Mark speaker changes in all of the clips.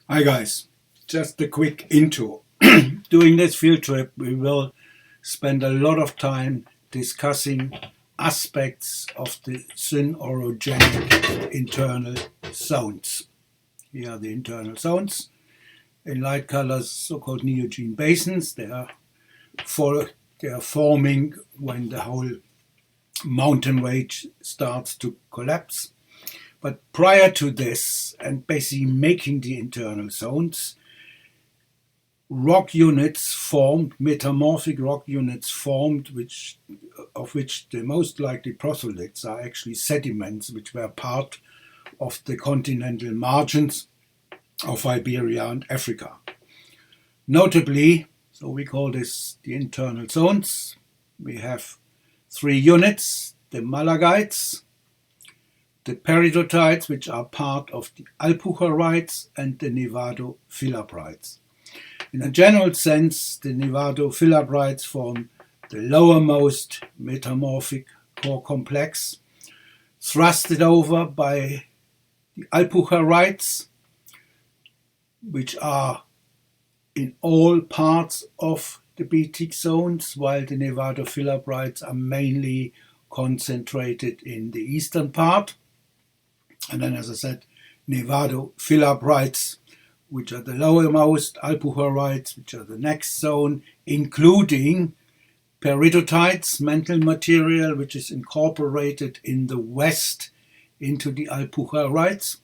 Speaker 1: Hi guys, just a quick intro. During this field trip we will spend a lot of time discussing aspects of the synorogenic internal zones. Here are the internal zones. In light colors, so-called neogene basins. They are forming when the whole mountain range starts to collapse. But prior to this, and basically making the internal zones, rock units formed, metamorphic rock units formed, of which the most likely protoliths are actually sediments which were part of the continental margins of Iberia and Africa. Notably, so we call this the internal zones, we have three units: the malagites, the peridotites, which are part of the alpujarrites, and the nevado-filabrites. In a general sense, the nevado-filabrites form the lowermost metamorphic core complex, thrusted over by the alpujarrites, which are in all parts of the beatic zones, while the nevado-filabrites are mainly concentrated in the eastern part. And then, as I said, nevado-filabrites, which are the lowermost, alpujarrites, which are the next zone, including peridotites, mantle material, which is incorporated in the west into the alpujarrites.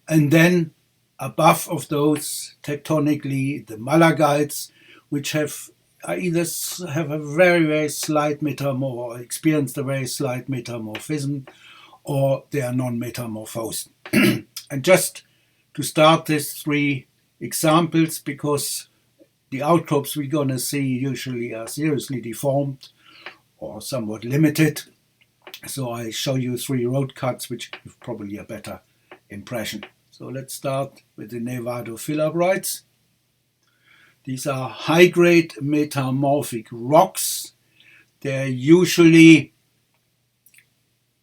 Speaker 1: And then above of those, tectonically, the malagites, which either have a very, very slight or experienced a very slight metamorphism, or they are non-metamorphosed. And just to start these three examples, because the outcrops we're going to see usually are seriously deformed or somewhat limited, so I show you three road cuts which give probably a better impression. So let's start with the nevado-filabrites. These are high-grade metamorphic rocks. They're usually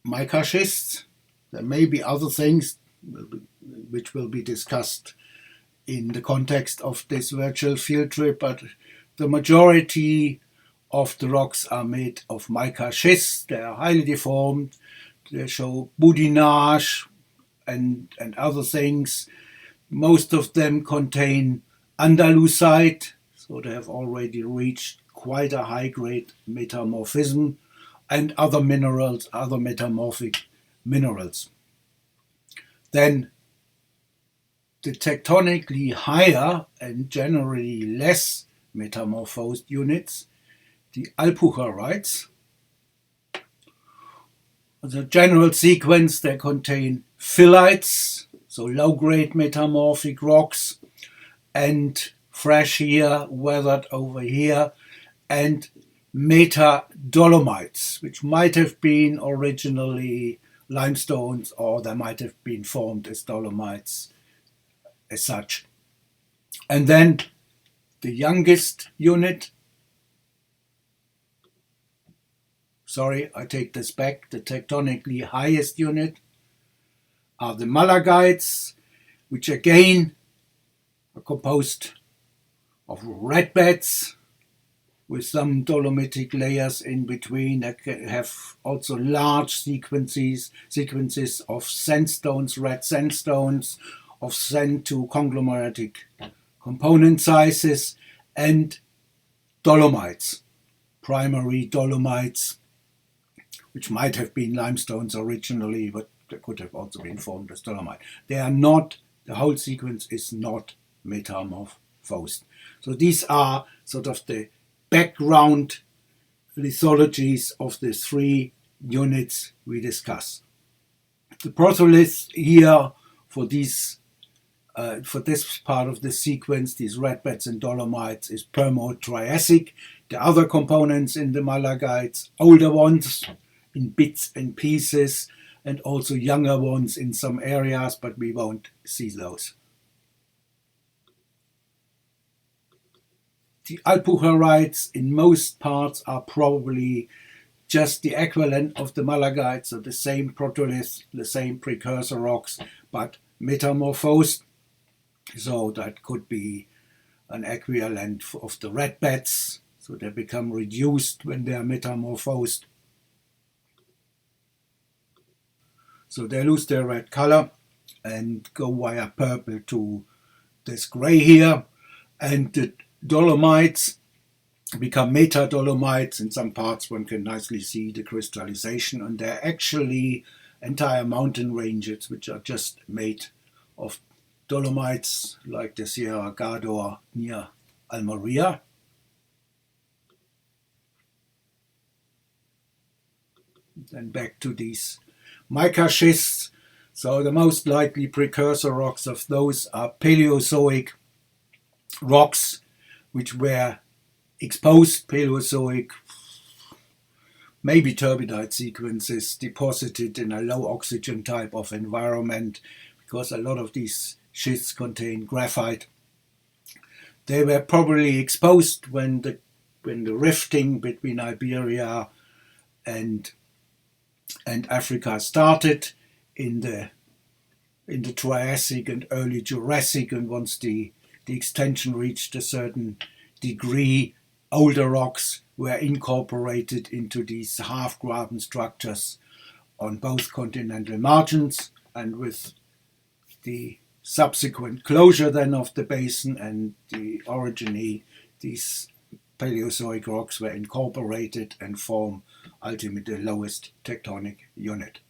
Speaker 1: mica schist. There may be other things which will be discussed in the context of this virtual field trip, but the majority of the rocks are made of mica schist. They are highly deformed. They show boudinage and other things. Most of them contain andalusite, so they have already reached quite a high-grade metamorphism, and other minerals, other metamorphic minerals. Then the tectonically higher and generally less metamorphosed units, the alpujarrites. As a general sequence, they contain phyllites, so low-grade metamorphic rocks, and fresh here, weathered over here, and meta-dolomites, which might have been originally limestones, or they might have been formed as dolomites as such. And then the youngest unit, sorry, I take this back, the tectonically highest unit are the malagites, which again are composed of red beds with some dolomitic layers in between that have also large sequences of sandstones, red sandstones, of sand to conglomeratic component sizes, and dolomites, primary dolomites, which might have been limestones originally, but they could have also been formed as dolomite. They are not, the whole sequence is not metamorphosed. So these are sort of the background lithologies of the three units we discuss. The protolith here for this part of the sequence, these red beds and dolomites, is Permo-Triassic. The other components in the malagites, older ones in bits and pieces, and also younger ones in some areas, but we won't see those. The alpujarrites in most parts are probably just the equivalent of the malagites, so the same protolith, the same precursor rocks, but metamorphosed. So that could be an equivalent of the red beds. So they become reduced when they are metamorphosed. So they lose their red color and go via purple to this gray here. And the Dolomites become meta-Dolomites. In some parts one can nicely see the crystallization, and they're actually entire mountain ranges which are just made of Dolomites, like the Sierra Gador near Almeria. Then back to these mica schists. So the most likely precursor rocks of those are Paleozoic rocks, which were exposed Paleozoic, maybe turbidite sequences deposited in a low oxygen type of environment, because a lot of these schists contain graphite. They were probably exposed when the rifting between Iberia and Africa started in the Triassic and early Jurassic, and once the extension reached a certain degree, older rocks were incorporated into these half-graben structures on both continental margins, and with the subsequent closure then of the basin and the orogeny, these Paleozoic rocks were incorporated and form ultimately the lowest tectonic unit.